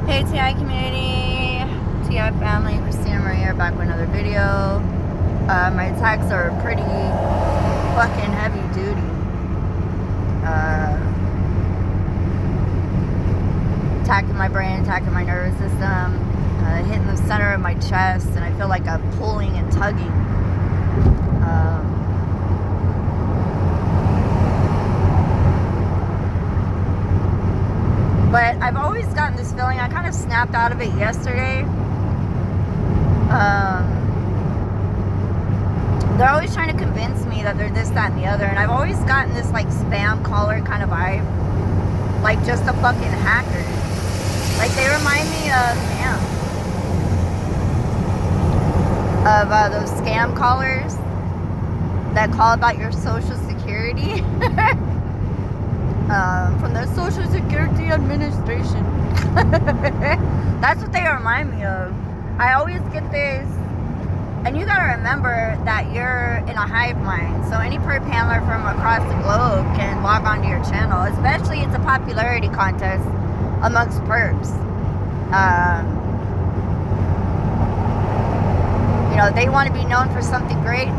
Hey TI community, TI family, Christina Maria back with another video. My attacks are pretty fucking heavy duty. Attacking my brain, attacking my nervous system, hitting the center of my chest, and I feel like I'm pulling and tugging. But I've always gotten this feeling, I kind of snapped out of it yesterday. They're always trying to convince me that they're this, that, and the other. And I've always gotten this like spam caller kind of vibe. Like just a fucking hacker. Like they remind me of those scam callers that call about your social security. From the Social Security Administration. That's what they remind me of. I always get this, and you gotta remember that you're in a hive mind. So any perp handler from across the globe can log onto your channel. Especially it's a popularity contest amongst perps. You know, they want to be known for something great.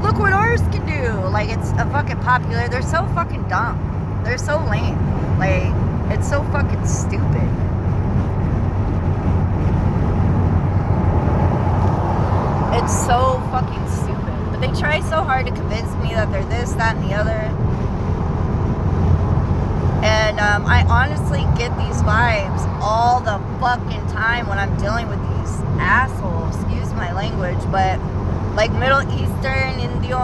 Look what ours can do. Like, it's a fucking popular. They're so fucking dumb. They're so lame. Like, it's so fucking stupid. It's so fucking stupid. But they try so hard to convince me that they're this, that, and the other. And I honestly get these vibes all the fucking time when I'm dealing with these assholes. Excuse my language, but like Middle Eastern, India,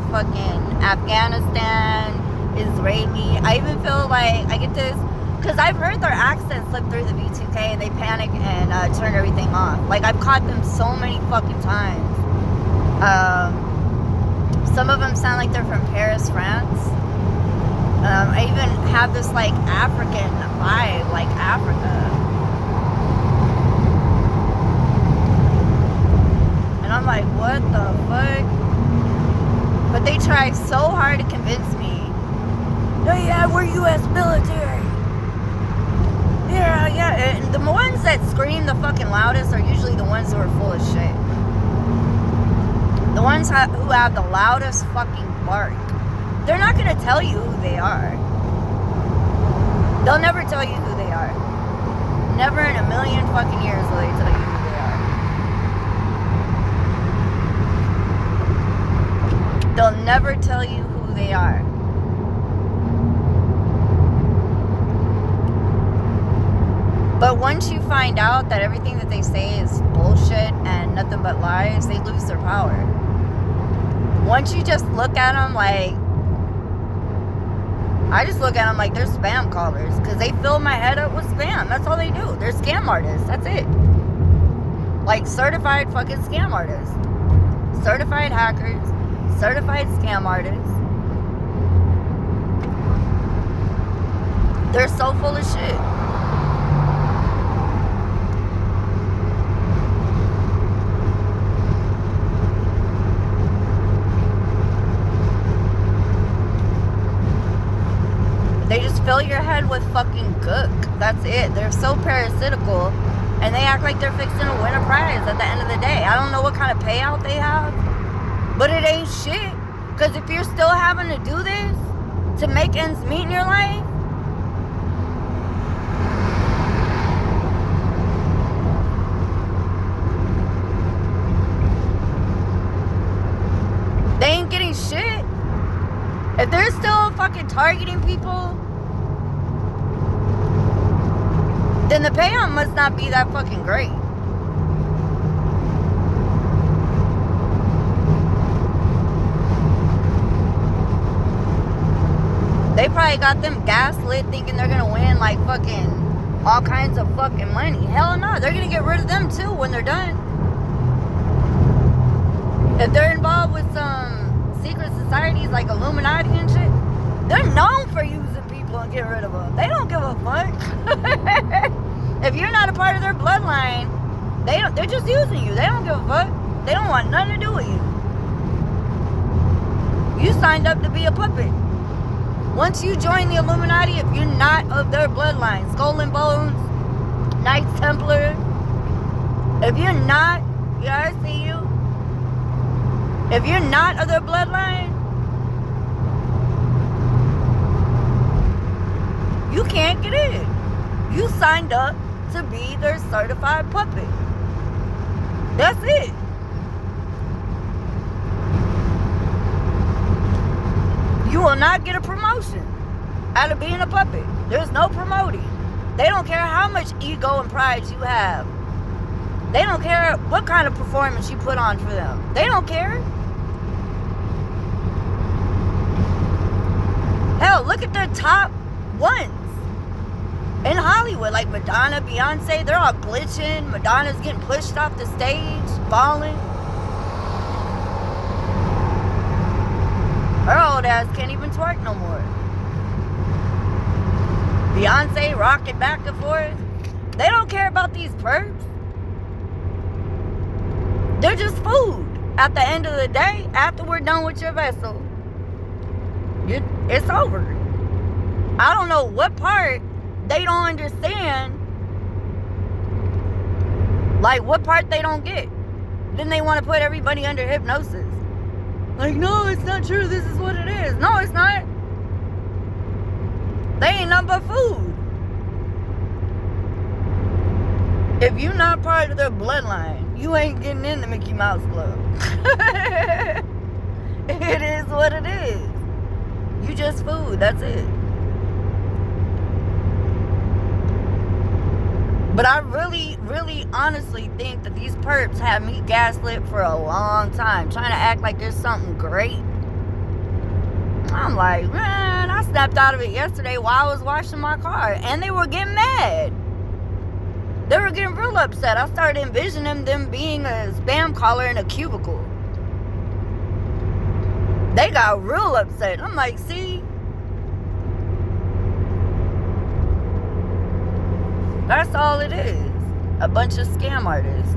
fucking Afghanistan, Israeli. I even feel like I get this, because I've heard their accents slip through the V2K and they panic and turn everything off. Like I've caught them so many fucking times. Some of them sound like they're from Paris, France. I even have this like African vibe, like Africa. And I'm like, what the fuck? But they try so hard to convince me. Oh yeah, we're U.S. military. Yeah. And the ones that scream the fucking loudest are usually the ones who are full of shit. The ones who have the loudest fucking bark. They're not gonna tell you who they are. They'll never tell you who they are. Never in a million fucking years will they tell you who they are. They'll never tell you who they are. But once you find out that everything that they say is bullshit and nothing but lies, they lose their power. Once you just look at them like, I just look at them like they're spam callers, because they fill my head up with spam. That's all they do. They're scam artists. That's it. Like certified fucking scam artists. Certified hackers. Certified scam artists. They're so full of shit. They just fill your head with fucking gook. That's it. They're so parasitical, and they act like they're fixing to win a prize at the end of the day. I don't know what kind of payout they have, but it ain't shit. Because if you're still having to do this to make ends meet in your life, they ain't getting shit. If they're still fucking targeting people, then the payout must not be that fucking great. They probably got them gaslit thinking they're gonna win like fucking all kinds of fucking money. Hell no, they're gonna get rid of them too when they're done. If they're involved with some secret societies like Illuminati and shit, they're known for using people and getting rid of them. They don't give a fuck. If you're not a part of their bloodline, they're just using you. They don't give a fuck. They don't want nothing to do with you. You signed up to be a puppet. Once you join the Illuminati, if you're not of their bloodline, Skull and Bones, Knights Templar. If you're not, yeah, I see you. If you're not of their bloodline, you can't get in. You signed up to be their certified puppet. That's it. You will not get a promotion out of being a puppet. There's no promoting. They don't care how much ego and pride you have. They don't care what kind of performance you put on for them. They don't care. Hell, look at the top ones in Hollywood, like Madonna, Beyonce. They're all glitching. Madonna's getting pushed off the stage, falling. Her old ass can't even twerk no more. Beyonce rocking back and forth. They don't care about these perps. They're just food. At the end of the day, after we're done with your vessel, it's over. I don't know what part they don't understand. Like, what part they don't get. Then they want to put everybody under hypnosis. Like, no, it's not true. This is what it is. No, it's not. They ain't nothing but food. If you're not part of their bloodline, you ain't getting in the Mickey Mouse Club. It is what it is. You just food. That's it. But I really, really honestly think that these perps have me gaslit for a long time, trying to act like there's something great. I'm like, man, I snapped out of it yesterday while I was washing my car, and they were getting mad. They were getting real upset. I started envisioning them being a spam caller in a cubicle. They got real upset. I'm like, see? That's all it is. A bunch of scam artists.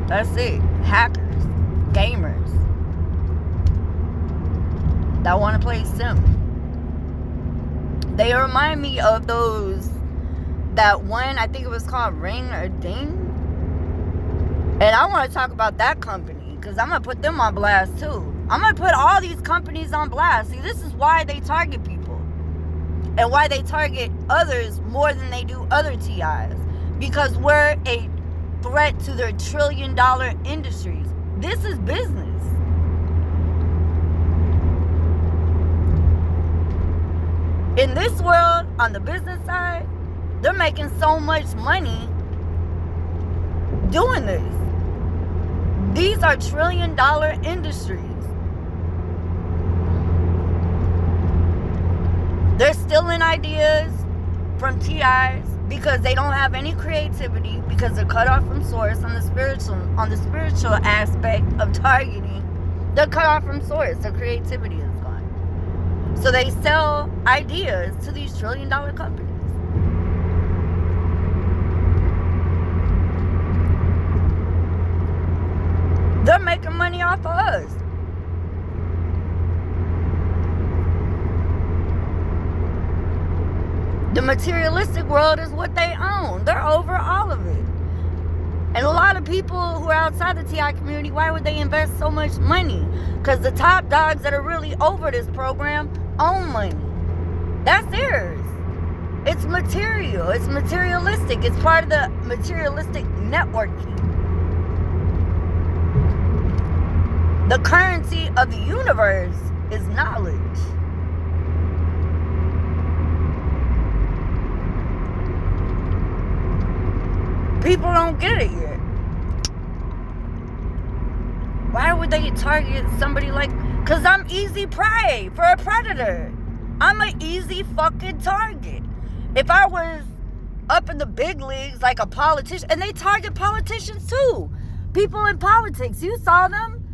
That's it. Hackers. Gamers. That want to play Sim. They remind me of those, that one, I think it was called Ring or Ding. And I want to talk about that company, because I'm going to put them on blast too. I'm going to put all these companies on blast. See, this is why they target people. And why they target others more than they do other TIs. Because we're a threat to their trillion-dollar industries. This is business. In this world, on the business side, they're making so much money doing this. These are trillion-dollar industries. They're stealing ideas from TIs because they don't have any creativity, because they're cut off from source on the spiritual aspect of targeting. They're cut off from source. Their creativity is gone. So they sell ideas to these trillion-dollar companies. They're making money off of us. The materialistic world is what they own. They're over all of it. And a lot of people who are outside the TI community, why would they invest so much money? Because the top dogs that are really over this program own money. That's theirs. It's material. It's materialistic. It's part of the materialistic networking. The currency of the universe is knowledge. People don't get it yet. Why would they target somebody like... Because I'm easy prey for a predator. I'm an easy fucking target. If I was up in the big leagues like a politician... And they target politicians too. People in politics. You saw them.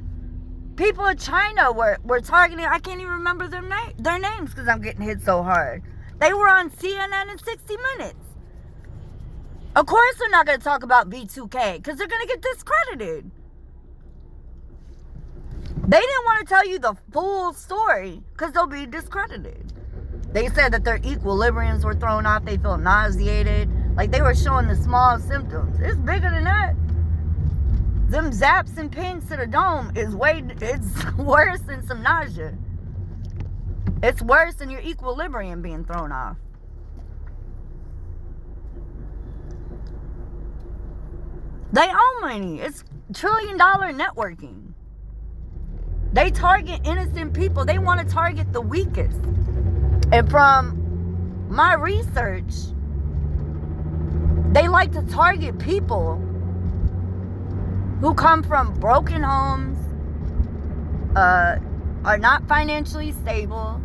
People in China were targeting... I can't even remember their names because I'm getting hit so hard. They were on CNN in 60 Minutes. Of course they're not going to talk about B2K because they're going to get discredited. They didn't want to tell you the full story because they'll be discredited. They said that their equilibriums were thrown off. They feel nauseated. Like, they were showing the small symptoms. It's bigger than that. Them zaps and pings to the dome it's worse than some nausea. It's worse than your equilibrium being thrown off. They own money. It's $1 trillion networking. They target innocent people. They want to target the weakest. And from my research, they like to target people who come from broken homes, are not financially stable,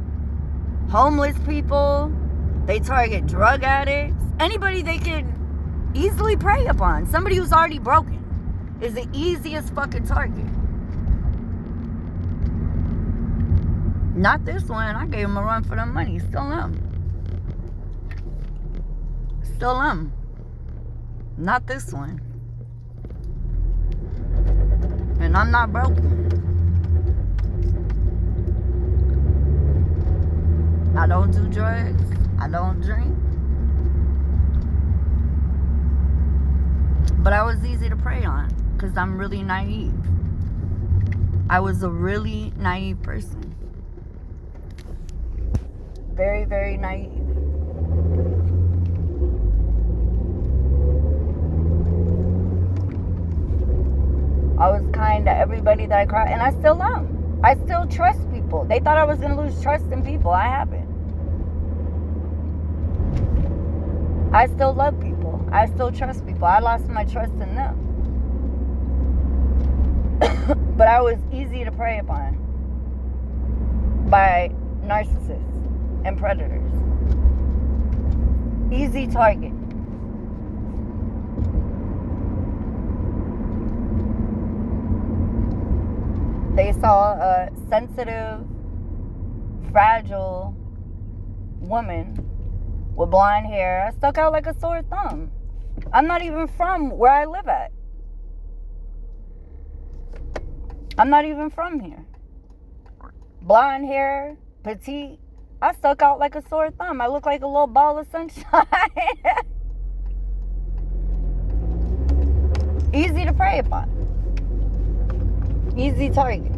homeless people. They target drug addicts. Anybody they can easily prey upon. Somebody who's already broken is the easiest fucking target. Not this one. I gave him a run for the money. Still am. Still am. Not this one. And I'm not broken. I don't do drugs. I don't drink. But I was easy to prey on because I'm really naive. I was a really naive person. Very, very naive. I was kind to everybody that I cried, and I still am. I still trust people. They thought I was going to lose trust in people. I haven't. I still love people. I still trust people. I lost my trust in them. But I was easy to prey upon by narcissists and predators. Easy target. They saw a sensitive, fragile woman with blonde hair. I stuck out like a sore thumb. I'm not even from where I live at. I'm not even from here. Blonde hair, petite. I stuck out like a sore thumb. I look like a little ball of sunshine. Easy to prey upon. Easy target.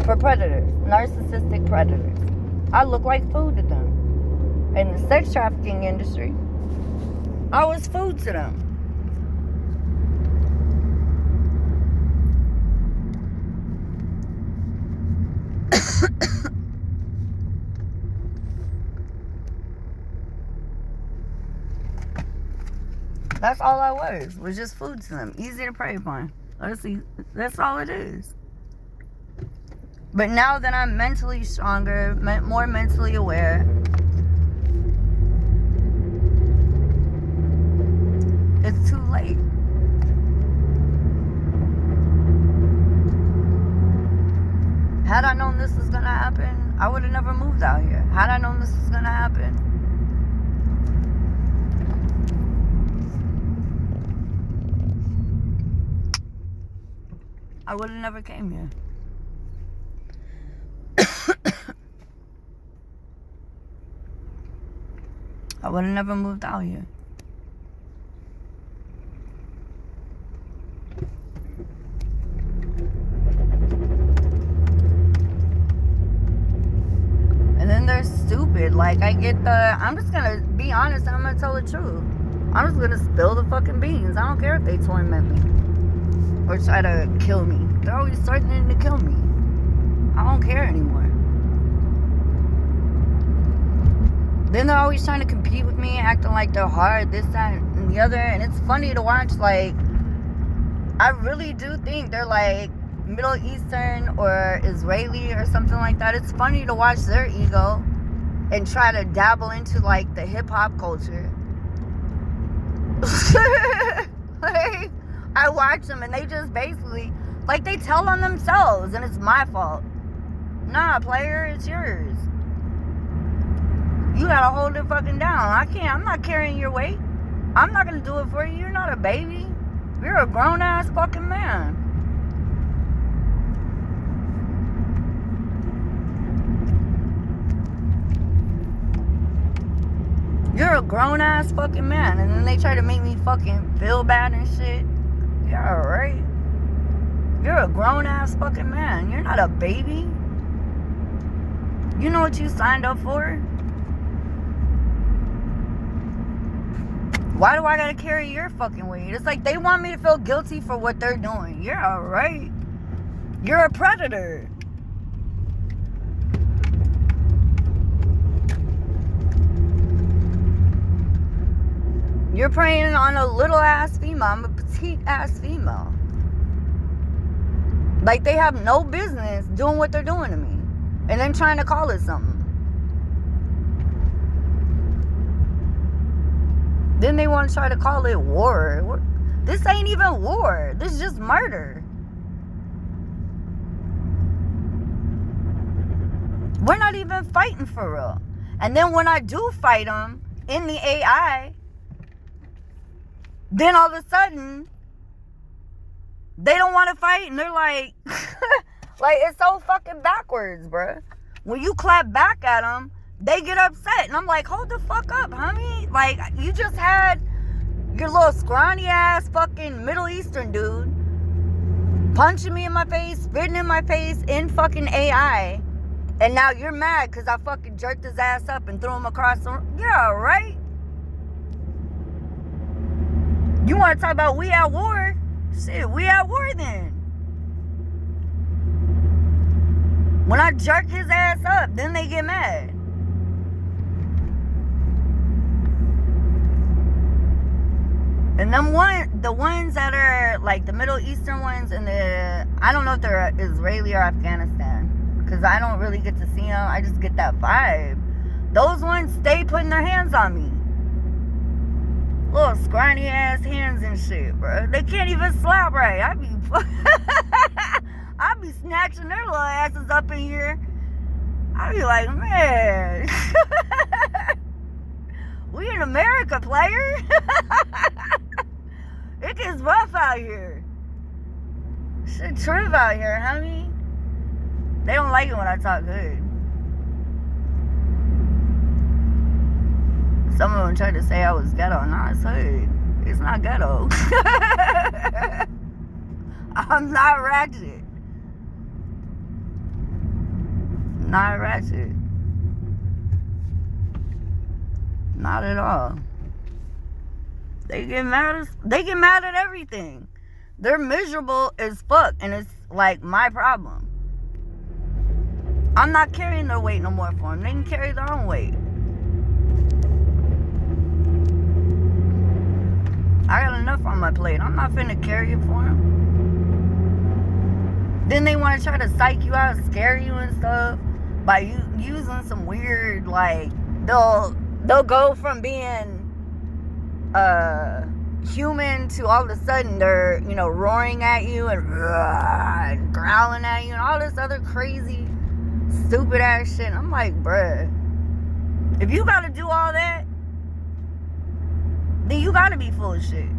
For predators. Narcissistic predators. I look like food to them. In the sex trafficking industry, I was food to them. That's all I was just food to them. Easy to prey upon. Honestly, that's all it is. But now that I'm mentally stronger, more mentally aware, it's too late. Had I known this was gonna happen, I would have never moved out here. Had I known this was gonna happen, I would have never came here. I would have never moved out here. And then they're stupid. Like, I get I'm just gonna be honest, I'm gonna tell the truth. I'm just gonna spill the fucking beans. I don't care if they torment me or try to kill me. They're always threatening to kill me. I don't care anymore. Then they're always trying to compete with me, acting like they're hard, this, that, and the other. And it's funny to watch. Like, I really do think they're like Middle Eastern or Israeli or something like that. It's funny to watch their ego and try to dabble into like the hip hop culture. Like, I watch them and they just basically, like, they tell on themselves and it's my fault. Nah, player, it's yours. You gotta hold it fucking down. I'm not carrying your weight. I'm not gonna do it for you. You're not a baby. You're a grown ass fucking man. You're a grown-ass fucking man. And then they try to make me fucking feel bad and shit. Yeah, right. You're a grown-ass fucking man. You're not a baby. You know what you signed up for? Why do I gotta carry your fucking weight? It's like they want me to feel guilty for what they're doing. Yeah, right. You're a predator. You're preying on a little ass female. I'm a petite ass female. Like they have no business doing what they're doing to me. And then trying to call it something. Then they want to try to call it war. This ain't even war. This is just murder. We're not even fighting for real. And then when I do fight them in the AI, then all of a sudden, they don't want to fight. And they're like, like, it's so fucking backwards, bruh. When you clap back at them, they get upset. And I'm like, hold the fuck up, homie. Like, you just had your little scrawny ass fucking Middle Eastern dude punching me in my face, spitting in my face in fucking AI. And now you're mad because I fucking jerked his ass up and threw him across the room. Yeah, right? You want to talk about we at war? Shit, we at war then. When I jerk his ass up, then they get mad. And the ones that are like the Middle Eastern ones and I don't know if they're Israeli or Afghanistan. Because I don't really get to see them. I just get that vibe. Those ones stay putting their hands on me. Little scrawny ass hands and shit, bro. They can't even slap right. I be snatching their little asses up in here. I be like, man. We in America, player. It gets rough out here. Shit trip out here, homie. They don't like it when I talk good. Some of them tried to say I was ghetto. Nah, it's hood. It's not ghetto. I'm not ratchet. Not ratchet. Not at all. They get mad at everything. They're miserable as fuck, and it's like my problem. I'm not carrying their weight no more for them. They can carry their own weight. I got enough on my plate. I'm not finna carry it for them. Then they want to try to psych you out, scare you and stuff by using some weird, like, they'll go from being human to all of a sudden they're, roaring at you and growling at you and all this other crazy stupid ass shit. I'm like, bruh, if you gotta do all that, then you gotta be full of shit.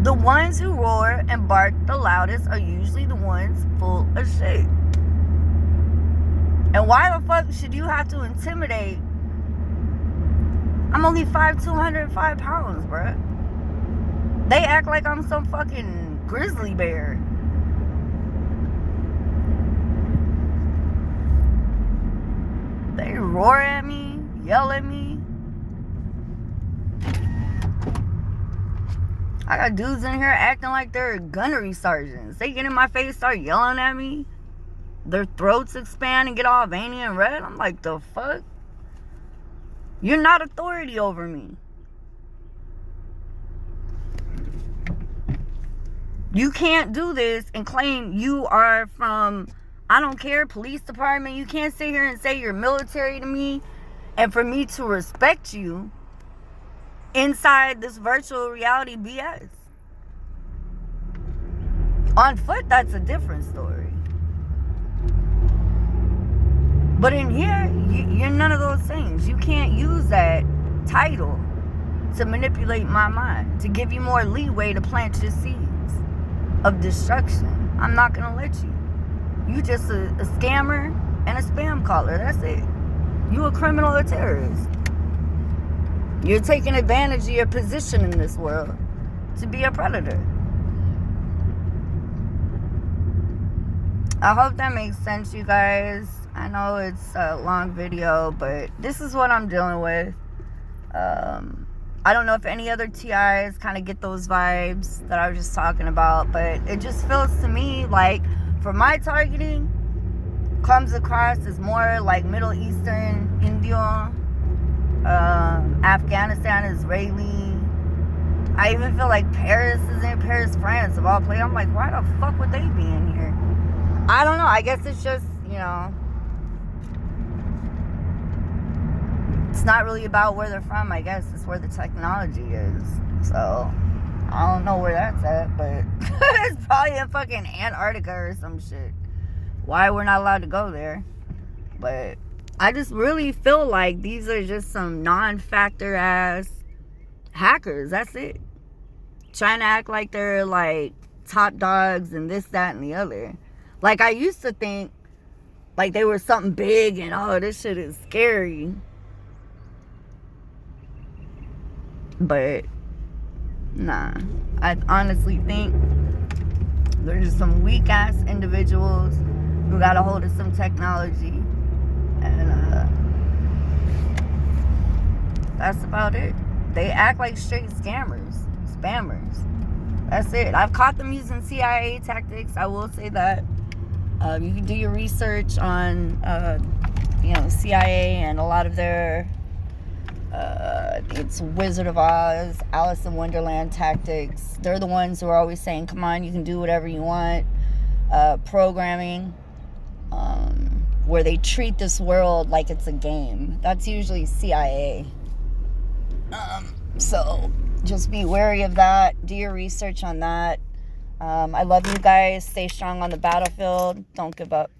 The ones who roar and bark the loudest are usually the ones full of shit. And why the fuck should you have to intimidate? I'm only 5'2", 205 pounds, bruh. They act like I'm some fucking grizzly bear. They roar at me, yell at me. I got dudes in here acting like they're gunnery sergeants. They get in my face, start yelling at me. Their throats expand and get all veiny and red. I'm like, the fuck? You're not authority over me. You can't do this and claim you are from, I don't care, police department. You can't sit here and say you're military to me and for me to respect you inside this virtual reality BS. On foot, that's a different story. But in here, you're none of those things. You can't use that title to manipulate my mind, to give you more leeway to plant your seeds of destruction. I'm not going to let you. You just a scammer and a spam caller. That's it. You a criminal or terrorist. You're taking advantage of your position in this world to be a predator. I hope that makes sense, you guys. I know it's a long video, but this is what I'm dealing with. I don't know if any other TIs kind of get those vibes that I was just talking about, but it just feels to me like, for my targeting, comes across as more like Middle Eastern, Indio, Afghanistan, Israeli. I even feel like Paris is in Paris, France, of all places. I'm like, why the fuck would they be in here? I don't know. I guess it's just, it's not really about where they're from. I guess it's where the technology is. So, I don't know where that's at, but it's probably in fucking Antarctica or some shit. Why we're not allowed to go there. But I just really feel like these are just some non-factor ass hackers. That's it. Trying to act like they're like top dogs and this, that, and the other. Like, I used to think like they were something big and, oh, this shit is scary. But nah, I honestly think they're just some weak ass individuals who got a hold of some technology, and that's about it. They act like straight scammers, spammers. That's it. I've caught them using CIA tactics. I will say that. You can do your research on, CIA and a lot of their, it's Wizard of Oz, Alice in Wonderland tactics. They're the ones who are always saying, come on, you can do whatever you want. Programming, where they treat this world like it's a game. That's usually CIA. So just be wary of that. Do your research on that. I love you guys. Stay strong on the battlefield. Don't give up.